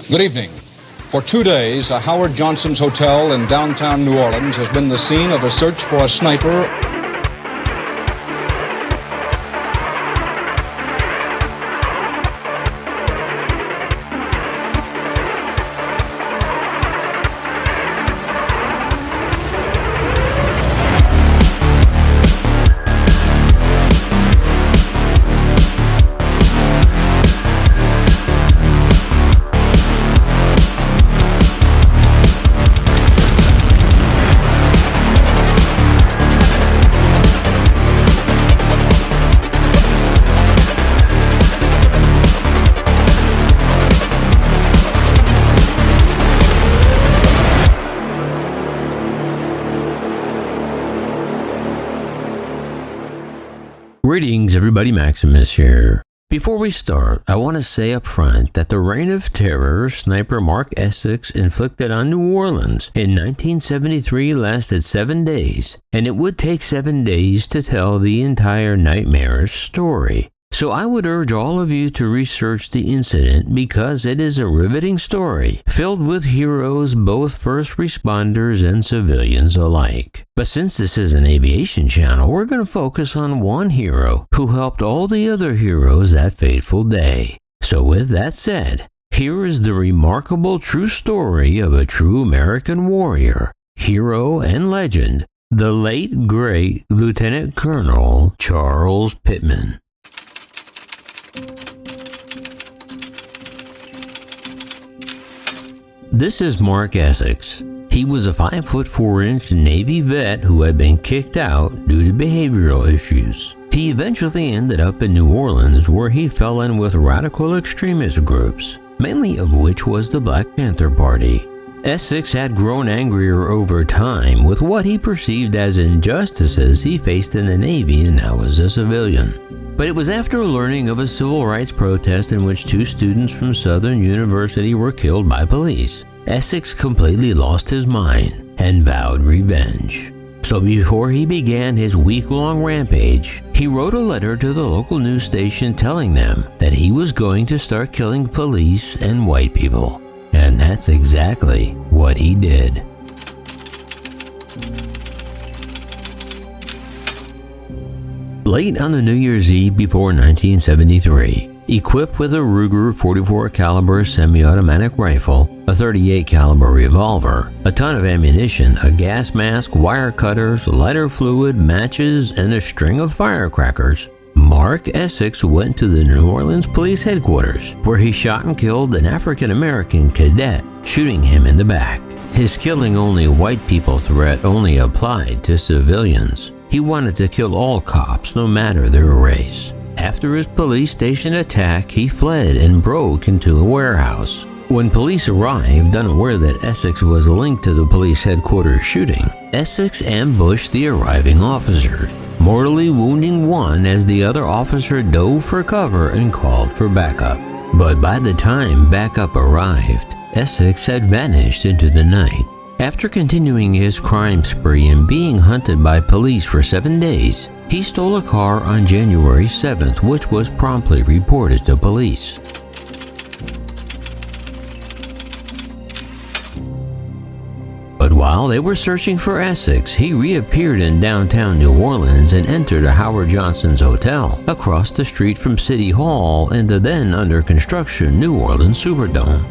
Good evening. For 2 days, a Howard Johnson's hotel in downtown New Orleans has been the scene of a search for a sniper. Greetings everybody, Maximus here. Before we start, I want to say up front that the reign of terror sniper Mark Essex inflicted on New Orleans in 1973 lasted 7 days, and it would take 7 days to tell the entire nightmarish story. So I would urge all of you to research the incident because it is a riveting story filled with heroes, both first responders and civilians alike. But since this is an aviation channel, we're going to focus on one hero who helped all the other heroes that fateful day. So with that said, here is the remarkable true story of a true American warrior, hero and legend, the late great Lieutenant Colonel Charles Pitman. This is Mark Essex. He was a 5'4" Navy vet who had been kicked out due to behavioral issues. He eventually ended up in New Orleans, where he fell in with radical extremist groups, mainly of which was the Black Panther Party. Essex had grown angrier over time with what he perceived as injustices he faced in the Navy and now as a civilian. But it was after learning of a civil rights protest in which 2 students from Southern University were killed by police, Essex completely lost his mind and vowed revenge. So before he began his week-long rampage, he wrote a letter to the local news station telling them that he was going to start killing police and white people. And that's exactly what he did. Late on the New Year's Eve before 1973, equipped with a Ruger .44 caliber semi-automatic rifle, a .38 caliber revolver, a ton of ammunition, a gas mask, wire cutters, lighter fluid, matches, and a string of firecrackers, Mark Essex went to the New Orleans Police Headquarters, where he shot and killed an African-American cadet, shooting him in the back. His killing only white people threat only applied to civilians. He wanted to kill all cops, no matter their race. After his police station attack, he fled and broke into a warehouse. When police arrived, unaware that Essex was linked to the police headquarters shooting, Essex ambushed the arriving officers, mortally wounding one as the other officer dove for cover and called for backup. But by the time backup arrived, Essex had vanished into the night. After continuing his crime spree and being hunted by police for 7 days, he stole a car on January 7th, which was promptly reported to police. But while they were searching for Essex, he reappeared in downtown New Orleans and entered a Howard Johnson's hotel across the street from City Hall in the then under construction New Orleans Superdome.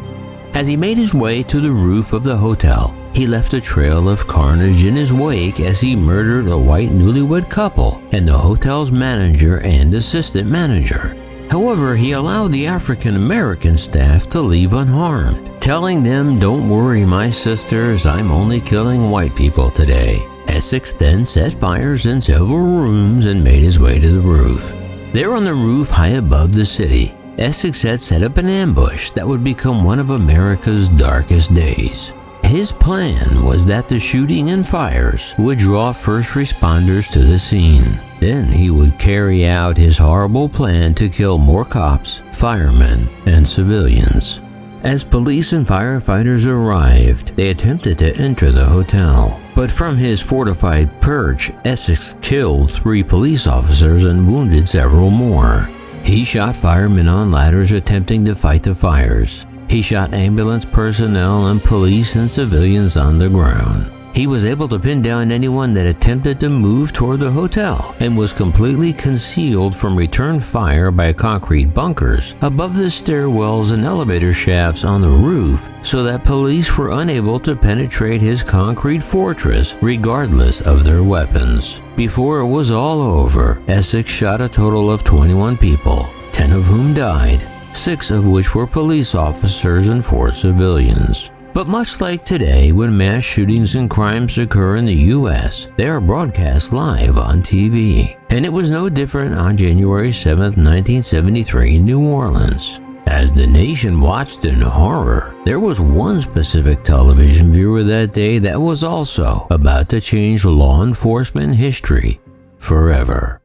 As he made his way to the roof of the hotel, he left a trail of carnage in his wake as he murdered a white newlywed couple and the hotel's manager and assistant manager. However, he allowed the African-American staff to leave unharmed, telling them, "Don't worry, my sisters, I'm only killing white people today." Essex then set fires in several rooms and made his way to the roof. There on the roof high above the city, Essex had set up an ambush that would become one of America's darkest days. His plan was that the shooting and fires would draw first responders to the scene. Then he would carry out his horrible plan to kill more cops, firemen, and civilians. As police and firefighters arrived, they attempted to enter the hotel. But from his fortified perch, Essex killed 3 police officers and wounded several more. He shot firemen on ladders attempting to fight the fires. He shot ambulance personnel and police and civilians on the ground. He was able to pin down anyone that attempted to move toward the hotel and was completely concealed from return fire by concrete bunkers above the stairwells and elevator shafts on the roof so that police were unable to penetrate his concrete fortress regardless of their weapons. Before it was all over, Essex shot a total of 21 people, 10 of whom died, 6 of which were police officers and 4 civilians. But much like today, when mass shootings and crimes occur in the U.S., they are broadcast live on TV. And it was no different on January 7, 1973 in New Orleans. As the nation watched in horror, there was one specific television viewer that day that was also about to change law enforcement history forever.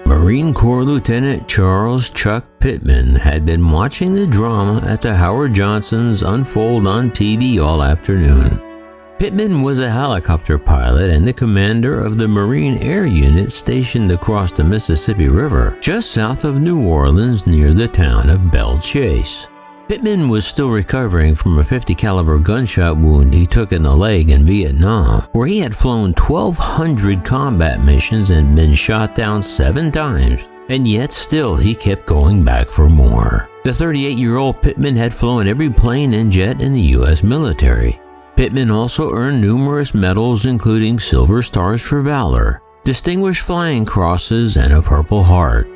Marine Corps Lieutenant Charles Chuck Pitman had been watching the drama at the Howard Johnsons unfold on TV all afternoon. Pitman was a helicopter pilot and the commander of the Marine Air Unit stationed across the Mississippi River just south of New Orleans near the town of Belle Chasse. Pitman was still recovering from a .50 caliber gunshot wound he took in the leg in Vietnam, where he had flown 1,200 combat missions and been shot down 7 times, and yet still he kept going back for more. The 38-year-old Pitman had flown every plane and jet in the U.S. military. Pitman also earned numerous medals including Silver Stars for Valor, Distinguished Flying Crosses, and a Purple Heart.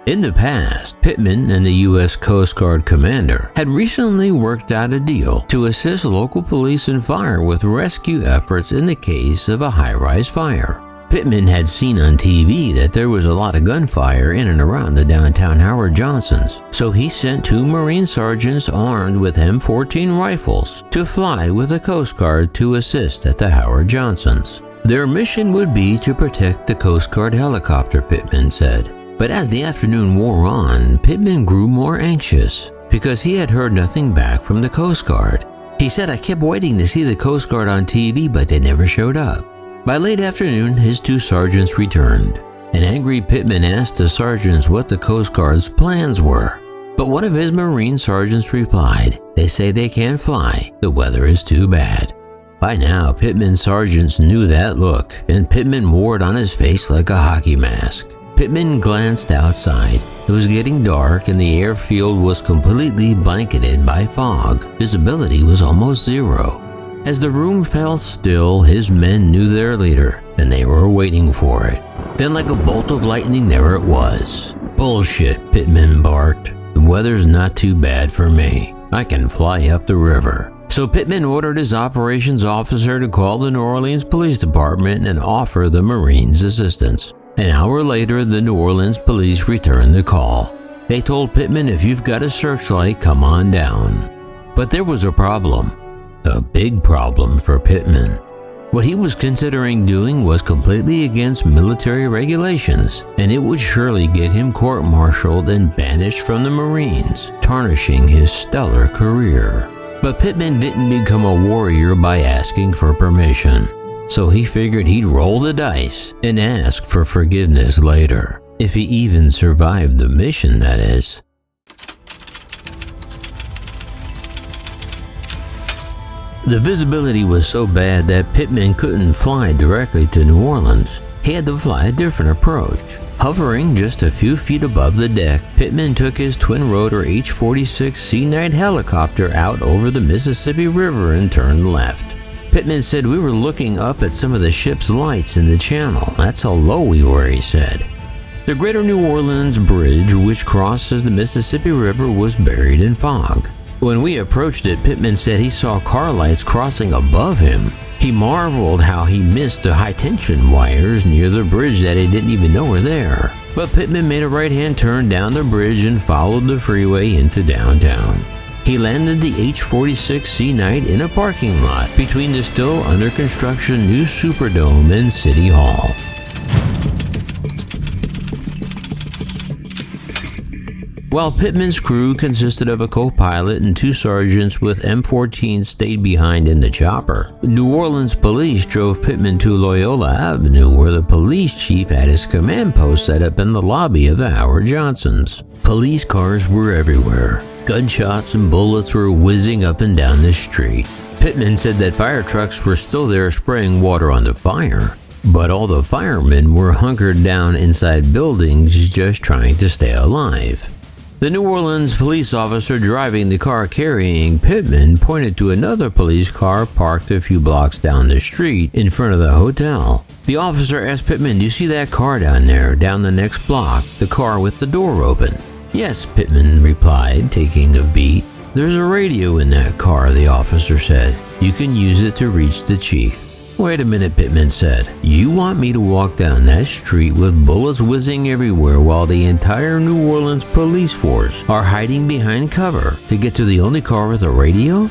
In the past, Pitman and the U.S. Coast Guard commander had recently worked out a deal to assist local police and fire with rescue efforts in the case of a high-rise fire. Pitman had seen on TV that there was a lot of gunfire in and around the downtown Howard Johnsons, so he sent 2 Marine sergeants armed with M14 rifles to fly with the Coast Guard to assist at the Howard Johnsons. Their mission would be to protect the Coast Guard helicopter, Pitman said. But as the afternoon wore on, Pitman grew more anxious because he had heard nothing back from the Coast Guard. He said, "I kept waiting to see the Coast Guard on TV, but they never showed up." By late afternoon, his 2 sergeants returned. An angry Pitman asked the sergeants what the Coast Guard's plans were. But one of his Marine sergeants replied, "They say they can't fly. The weather is too bad." By now, Pitman's sergeants knew that look, and Pitman wore it on his face like a hockey mask. Pitman glanced outside. It was getting dark and the airfield was completely blanketed by fog. Visibility was almost zero. As the room fell still, his men knew their leader and they were waiting for it. Then like a bolt of lightning, there it was. "Bullshit," Pitman barked. "The weather's not too bad for me. I can fly up the river." So Pitman ordered his operations officer to call the New Orleans Police Department and offer the Marines assistance. An hour later, the New Orleans police returned the call. They told Pitman, "If you've got a searchlight, come on down." But there was a problem. A big problem for Pitman. What he was considering doing was completely against military regulations, and it would surely get him court-martialed and banished from the Marines, tarnishing his stellar career. But Pitman didn't become a warrior by asking for permission. So he figured he'd roll the dice and ask for forgiveness later. If he even survived the mission, that is. The visibility was so bad that Pitman couldn't fly directly to New Orleans. He had to fly a different approach. Hovering just a few feet above the deck, Pitman took his twin-rotor H-46 Sea Knight helicopter out over the Mississippi River and turned left. Pitman said, "We were looking up at some of the ship's lights in the channel. That's how low we were," he said. The Greater New Orleans Bridge, which crosses the Mississippi River, was buried in fog. When we approached it, Pitman said he saw car lights crossing above him. He marveled how he missed the high-tension wires near the bridge that he didn't even know were there. But Pitman made a right-hand turn down the bridge and followed the freeway into downtown. He landed the H-46 Sea Knight in a parking lot between the still under construction new Superdome and City Hall. While Pitman's crew consisted of a co-pilot and 2 sergeants with M14s stayed behind in the chopper. New Orleans police drove Pitman to Loyola Avenue, where the police chief had his command post set up in the lobby of the Howard Johnsons. Police cars were everywhere. Gunshots and bullets were whizzing up and down the street. Pitman said that fire trucks were still there spraying water on the fire, but all the firemen were hunkered down inside buildings just trying to stay alive. The New Orleans police officer driving the car carrying Pitman pointed to another police car parked a few blocks down the street in front of the hotel. The officer asked Pitman, "Do you see that car down there, down the next block, the car with the door open?" "Yes," Pitman replied, taking a beat. "There's a radio in that car," the officer said. "You can use it to reach the chief." "Wait a minute," Pitman said. "You want me to walk down that street with bullets whizzing everywhere while the entire New Orleans police force are hiding behind cover to get to the only car with a radio?"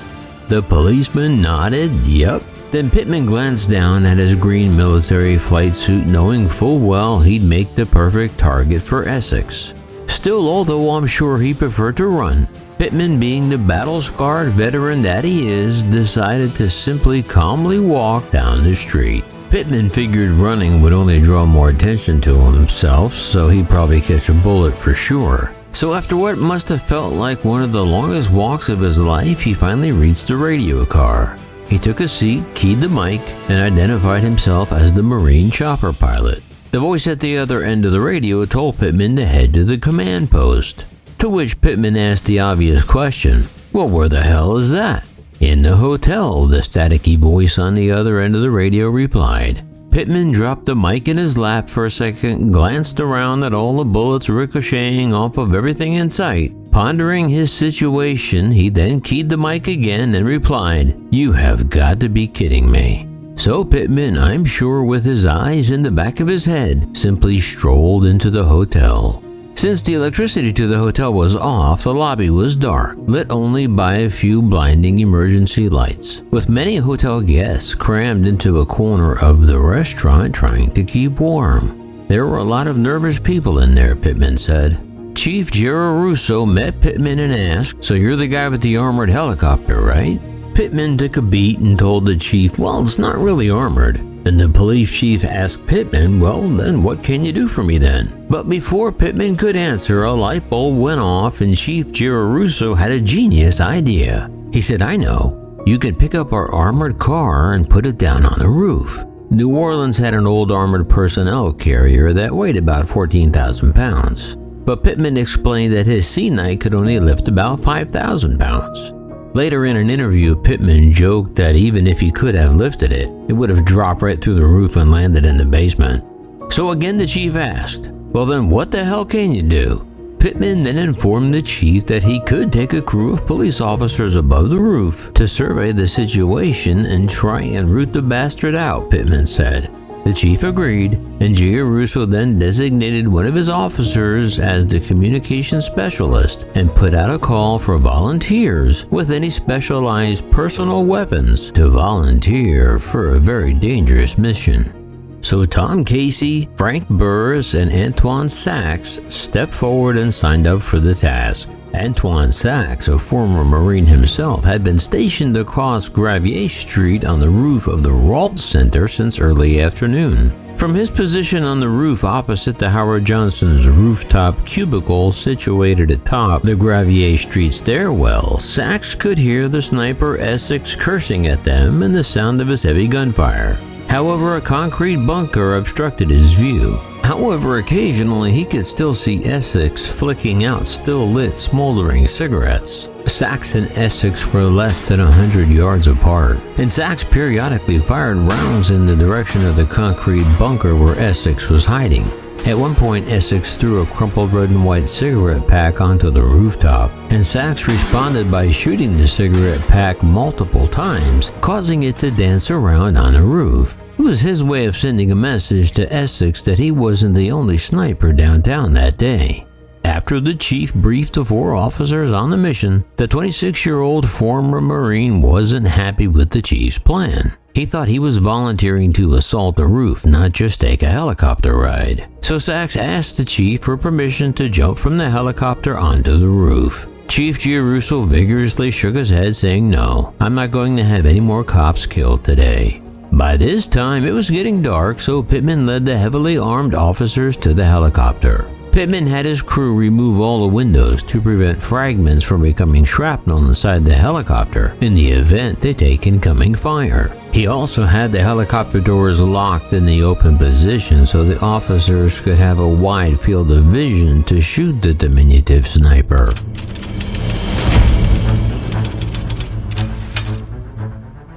The policeman nodded, "Yep." Then Pitman glanced down at his green military flight suit, knowing full well he'd make the perfect target for Essex. Still, although I'm sure he preferred to run, Pitman, being the battle-scarred veteran that he is, decided to simply calmly walk down the street. Pitman figured running would only draw more attention to himself, so he'd probably catch a bullet for sure. So after what must have felt like one of the longest walks of his life, he finally reached the radio car. He took a seat, keyed the mic, and identified himself as the Marine chopper pilot. The voice at the other end of the radio told Pitman to head to the command post. To which Pitman asked the obvious question, "Well, where the hell is that?" "In the hotel," the staticky voice on the other end of the radio replied. Pitman dropped the mic in his lap for a second, glanced around at all the bullets ricocheting off of everything in sight. Pondering his situation, he then keyed the mic again and replied, "You have got to be kidding me." So Pitman, I'm sure with his eyes in the back of his head, simply strolled into the hotel. Since the electricity to the hotel was off, the lobby was dark, lit only by a few blinding emergency lights, with many hotel guests crammed into a corner of the restaurant trying to keep warm. There were a lot of nervous people in there, Pitman said. Chief Russo met Pitman and asked, "So you're the guy with the armored helicopter, right?" Pitman took a beat and told the chief, "Well, it's not really armored." And the police chief asked Pitman, "Well, then what can you do for me then?" But before Pitman could answer, a light bulb went off and Chief Russo had a genius idea. He said, "I know. You can pick up our armored car and put it down on the roof." New Orleans had an old armored personnel carrier that weighed about 14,000 pounds. But Pitman explained that his C-Knight could only lift about 5,000 pounds. Later in an interview, Pitman joked that even if he could have lifted it, it would have dropped right through the roof and landed in the basement. So again the chief asked, "Well then what the hell can you do?" Pitman then informed the chief that he could take a crew of police officers above the roof to survey the situation and try and root the bastard out, Pitman said. The chief agreed, and Russo then designated one of his officers as the communications specialist and put out a call for volunteers with any specialized personal weapons to volunteer for a very dangerous mission. So Tom Casey, Frank Burris, and Antoine Sachs stepped forward and signed up for the task. Antoine Sachs, a former Marine himself, had been stationed across Gravier Street on the roof of the Rault Center since early afternoon. From his position on the roof opposite the Howard Johnson's rooftop cubicle situated atop the Gravier Street stairwell, Sachs could hear the sniper Essex cursing at them and the sound of his heavy gunfire. However, a concrete bunker obstructed his view. However, occasionally he could still see Essex flicking out still-lit, smoldering cigarettes. Sachs and Essex were less than 100 yards apart, and Sachs periodically fired rounds in the direction of the concrete bunker where Essex was hiding. At one point, Essex threw a crumpled red and white cigarette pack onto the rooftop, and Sachs responded by shooting the cigarette pack multiple times, causing it to dance around on the roof. It was his way of sending a message to Essex that he wasn't the only sniper downtown that day. After the chief briefed the 4 officers on the mission, the 26-year-old former Marine wasn't happy with the chief's plan. He thought he was volunteering to assault the roof, not just take a helicopter ride. So Sachs asked the chief for permission to jump from the helicopter onto the roof. Chief Giarusso vigorously shook his head, saying, "No, I'm not going to have any more cops killed today." By this time, it was getting dark, so Pitman led the heavily armed officers to the helicopter. Pitman had his crew remove all the windows to prevent fragments from becoming shrapnel inside the helicopter in the event they take incoming fire. He also had the helicopter doors locked in the open position so the officers could have a wide field of vision to shoot the diminutive sniper.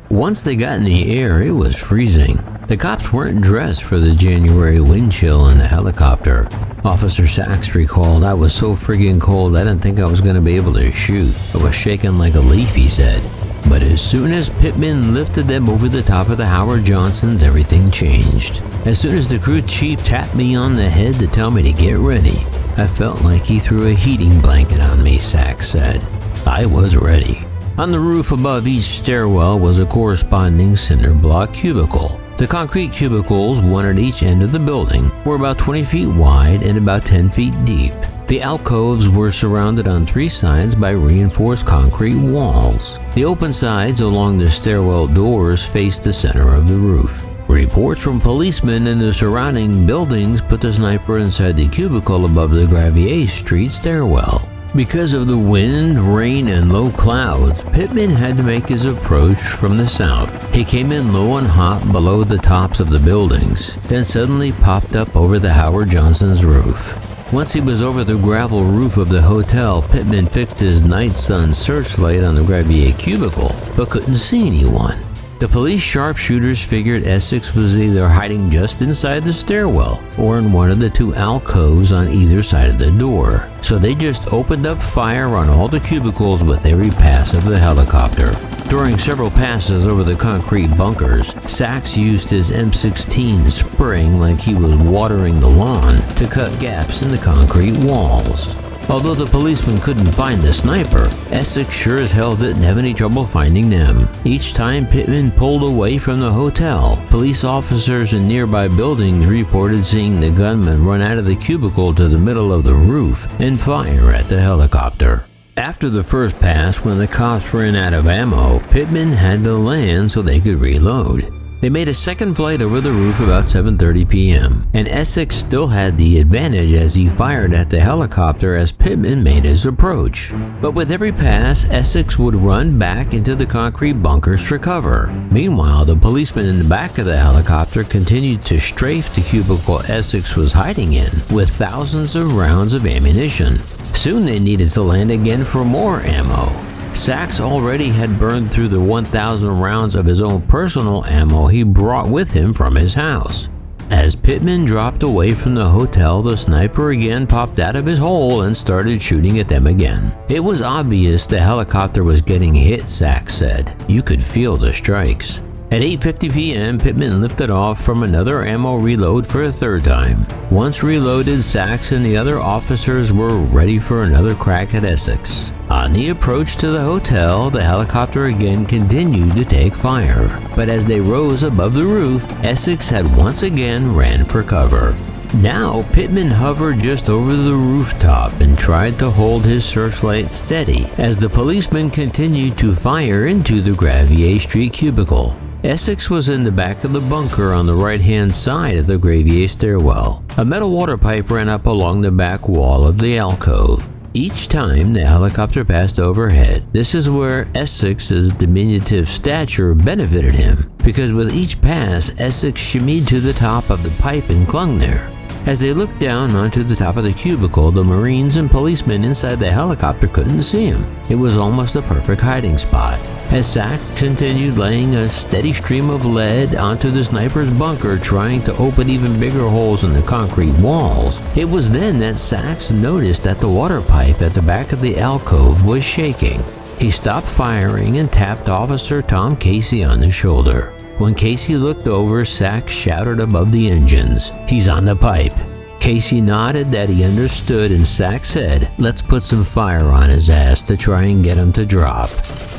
Once they got in the air, it was freezing. The cops weren't dressed for the January wind chill in the helicopter. Officer Sachs recalled, "I was so friggin' cold I didn't think I was going to be able to shoot. I was shaking like a leaf," he said. But as soon as Pitman lifted them over the top of the Howard Johnsons, everything changed. "As soon as the crew chief tapped me on the head to tell me to get ready, I felt like he threw a heating blanket on me," Sachs said. "I was ready." On the roof above each stairwell was a corresponding cinder block cubicle. The concrete cubicles, one at each end of the building, were about 20 feet wide and about 10 feet deep. The alcoves were surrounded on 3 sides by reinforced concrete walls. The open sides along the stairwell doors faced the center of the roof. Reports from policemen in the surrounding buildings put the sniper inside the cubicle above the Gravier Street stairwell. Because of the wind, rain, and low clouds, Pitman had to make his approach from the south. He came in low and hot below the tops of the buildings, then suddenly popped up over the Howard Johnson's roof. Once he was over the gravel roof of the hotel, Pitman fixed his night sun searchlight on the Gravier cubicle, but couldn't see anyone. The police sharpshooters figured Essex was either hiding just inside the stairwell or in one of the 2 alcoves on either side of the door, so they just opened up fire on all the cubicles with every pass of the helicopter. During several passes over the concrete bunkers, Sachs used his M16 spraying like he was watering the lawn to cut gaps in the concrete walls. Although the policeman couldn't find the sniper, Essex sure as hell didn't have any trouble finding them. Each time Pitman pulled away from the hotel, police officers in nearby buildings reported seeing the gunman run out of the cubicle to the middle of the roof and fire at the helicopter. After the first pass, when the cops ran out of ammo, Pitman had to land so they could reload. They made a second flight over the roof about 7:30 p.m., and Essex still had the advantage as he fired at the helicopter as Pitman made his approach. But with every pass, Essex would run back into the concrete bunkers for cover. Meanwhile, the policeman in the back of the helicopter continued to strafe the cubicle Essex was hiding in with thousands of rounds of ammunition. Soon they needed to land again for more ammo. Sachs already had burned through the 1,000 rounds of his own personal ammo he brought with him from his house. As Pitman dropped away from the hotel, the sniper again popped out of his hole and started shooting at them again. It was obvious the helicopter was getting hit, Sachs said. You could feel the strikes. At 8:50 p.m., Pitman lifted off from another ammo reload for a 3rd time. Once reloaded, Sachs and the other officers were ready for another crack at Essex. On the approach to the hotel, the helicopter again continued to take fire, but as they rose above the roof, Essex had once again ran for cover. Now, Pitman hovered just over the rooftop and tried to hold his searchlight steady as the policeman continued to fire into the Gravier Street cubicle. Essex was in the back of the bunker on the right-hand side of the Gravier stairwell. A metal water pipe ran up along the back wall of the alcove. Each time the helicopter passed overhead, this is where Essex's diminutive stature benefited him, because with each pass, Essex shimmied to the top of the pipe and clung there. As they looked down onto the top of the cubicle, the Marines and policemen inside the helicopter couldn't see him. It was almost a perfect hiding spot. As Sachs continued laying a steady stream of lead onto the sniper's bunker, trying to open even bigger holes in the concrete walls, it was then that Sachs noticed that the water pipe at the back of the alcove was shaking. He stopped firing and tapped Officer Tom Casey on the shoulder. When Casey looked over, Sachs shouted above the engines, "He's on the pipe." Casey nodded that he understood, and Sachs said, "Let's put some fire on his ass to try and get him to drop."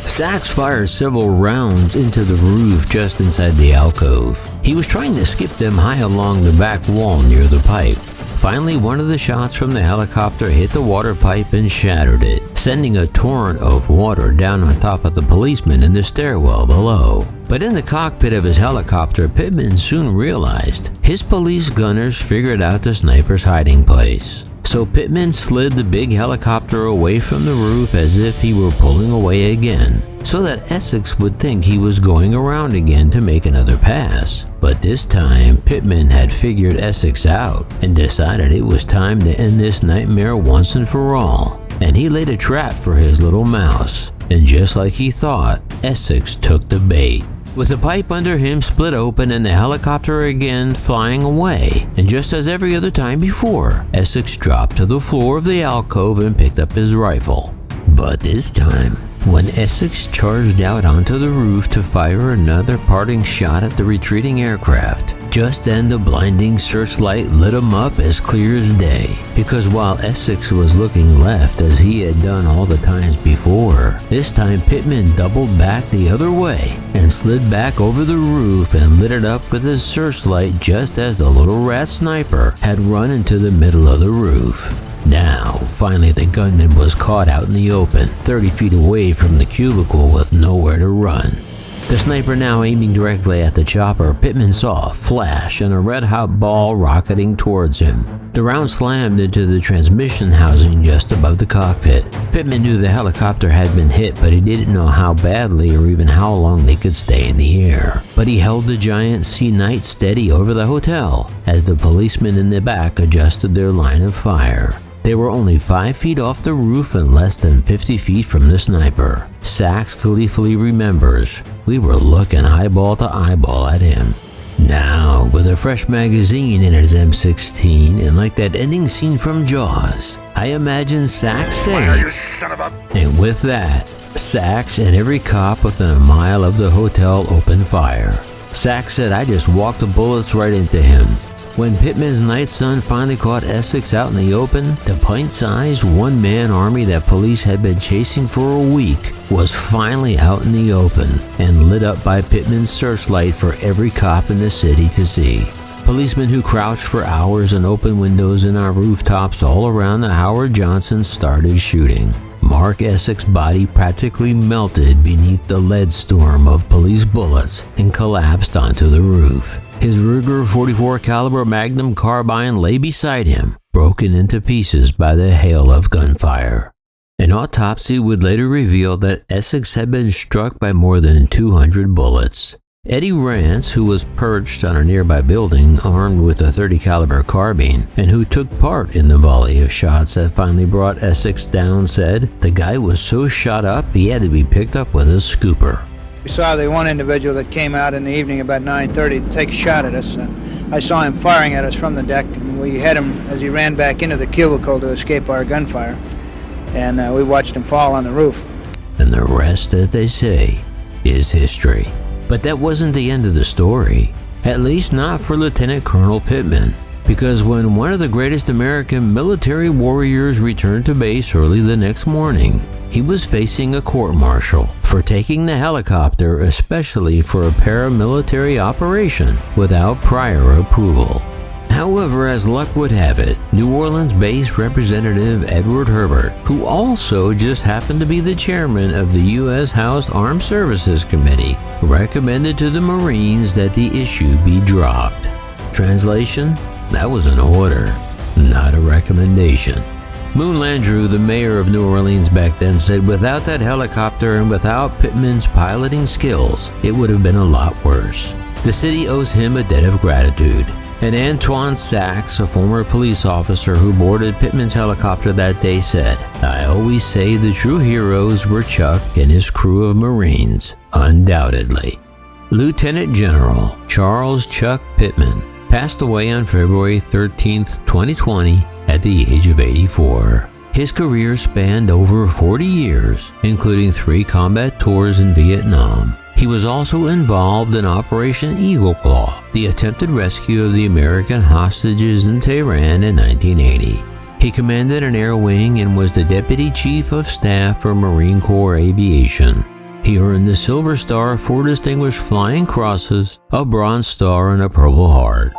Sachs fired several rounds into the roof just inside the alcove. He was trying to skip them high along the back wall near the pipe. Finally, one of the shots from the helicopter hit the water pipe and shattered it, sending a torrent of water down on top of the policeman in the stairwell below. But in the cockpit of his helicopter, Pitman soon realized his police gunners figured out the sniper's hiding place. So Pitman slid the big helicopter away from the roof as if he were pulling away again, so that Essex would think he was going around again to make another pass. But this time, Pitman had figured Essex out and decided it was time to end this nightmare once and for all. And he laid a trap for his little mouse. And just like he thought, Essex took the bait. With the pipe under him split open and the helicopter again flying away, and just as every other time before, Essex dropped to the floor of the alcove and picked up his rifle. But this time, when Essex charged out onto the roof to fire another parting shot at the retreating aircraft, just then the blinding searchlight lit him up as clear as day. Because while Essex was looking left as he had done all the times before, this time Pitman doubled back the other way and slid back over the roof and lit it up with his searchlight just as the little rat sniper had run into the middle of the roof. Now, finally the gunman was caught out in the open, 30 feet away from the cubicle with nowhere to run. The sniper now aiming directly at the chopper, Pitman saw a flash and a red-hot ball rocketing towards him. The round slammed into the transmission housing just above the cockpit. Pitman knew the helicopter had been hit, but he didn't know how badly or even how long they could stay in the air. But he held the giant C-Knight steady over the hotel as the policemen in the back adjusted their line of fire. They were only 5 feet off the roof and less than 50 feet from the sniper. Sachs gleefully remembers, "We were looking eyeball to eyeball at him." Now, with a fresh magazine in his M16 and like that ending scene from Jaws, I imagine Sachs saying, and with that, Sachs and every cop within a mile of the hotel opened fire. Sachs said, "I just walked the bullets right into him." When Pitman's night sun finally caught Essex out in the open, the pint-sized one-man army that police had been chasing for a week was finally out in the open and lit up by Pitman's searchlight for every cop in the city to see. Policemen who crouched for hours in open windows and on rooftops all around the Howard Johnson started shooting. Mark Essex's body practically melted beneath the lead storm of police bullets and collapsed onto the roof. His Ruger .44 caliber Magnum carbine lay beside him, broken into pieces by the hail of gunfire. An autopsy would later reveal that Essex had been struck by more than 200 bullets. Eddie Rance, who was perched on a nearby building armed with a .30 caliber carbine and who took part in the volley of shots that finally brought Essex down, said the guy was so shot up he had to be picked up with a scooper. We saw the one individual that came out in the evening about 9:30 to take a shot at us. I saw him firing at us from the deck, and we had him as he ran back into the cubicle to escape our gunfire. And we watched him fall on the roof. And the rest, as they say, is history. But that wasn't the end of the story, at least not for Lieutenant Colonel Pitman, because when one of the greatest American military warriors returned to base early the next morning, he was facing a court-martial for taking the helicopter, especially for a paramilitary operation, without prior approval. However, as luck would have it, New Orleans-based Representative Edward Herbert, who also just happened to be the chairman of the U.S. House Armed Services Committee, recommended to the Marines that the issue be dropped. Translation? That was an order, not a recommendation. Moon Landrieu, the mayor of New Orleans back then, said without that helicopter and without Pitman's piloting skills, it would have been a lot worse. The city owes him a debt of gratitude. And Antoine Sachs, a former police officer who boarded Pitman's helicopter that day, said, "I always say the true heroes were Chuck and his crew of Marines, undoubtedly." Lieutenant General Charles Chuck Pitman passed away on February 13, 2020, at the age of 84. His career spanned over 40 years, including 3 combat tours in Vietnam. He was also involved in Operation Eagle Claw, the attempted rescue of the American hostages in Tehran in 1980. He commanded an air wing and was the Deputy Chief of Staff for Marine Corps Aviation. He earned the Silver Star, 4 Distinguished Flying Crosses, a Bronze Star, and a Purple Heart.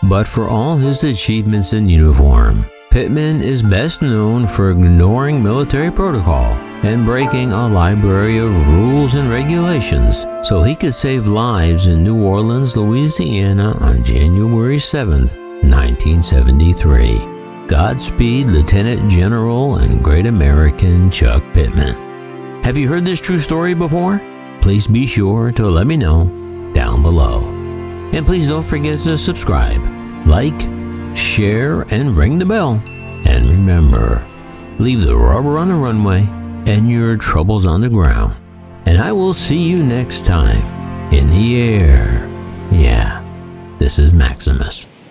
But for all his achievements in uniform, Pitman is best known for ignoring military protocol and breaking a library of rules and regulations so he could save lives in New Orleans, Louisiana on January 7, 1973. Godspeed, Lieutenant General and Great American Chuck Pitman. Have you heard this true story before? Please be sure to let me know down below. And please don't forget to subscribe, like, share, and ring the bell. And remember, leave the rubber on the runway and your troubles on the ground. And I will see you next time in the air. Yeah, this is Maximus.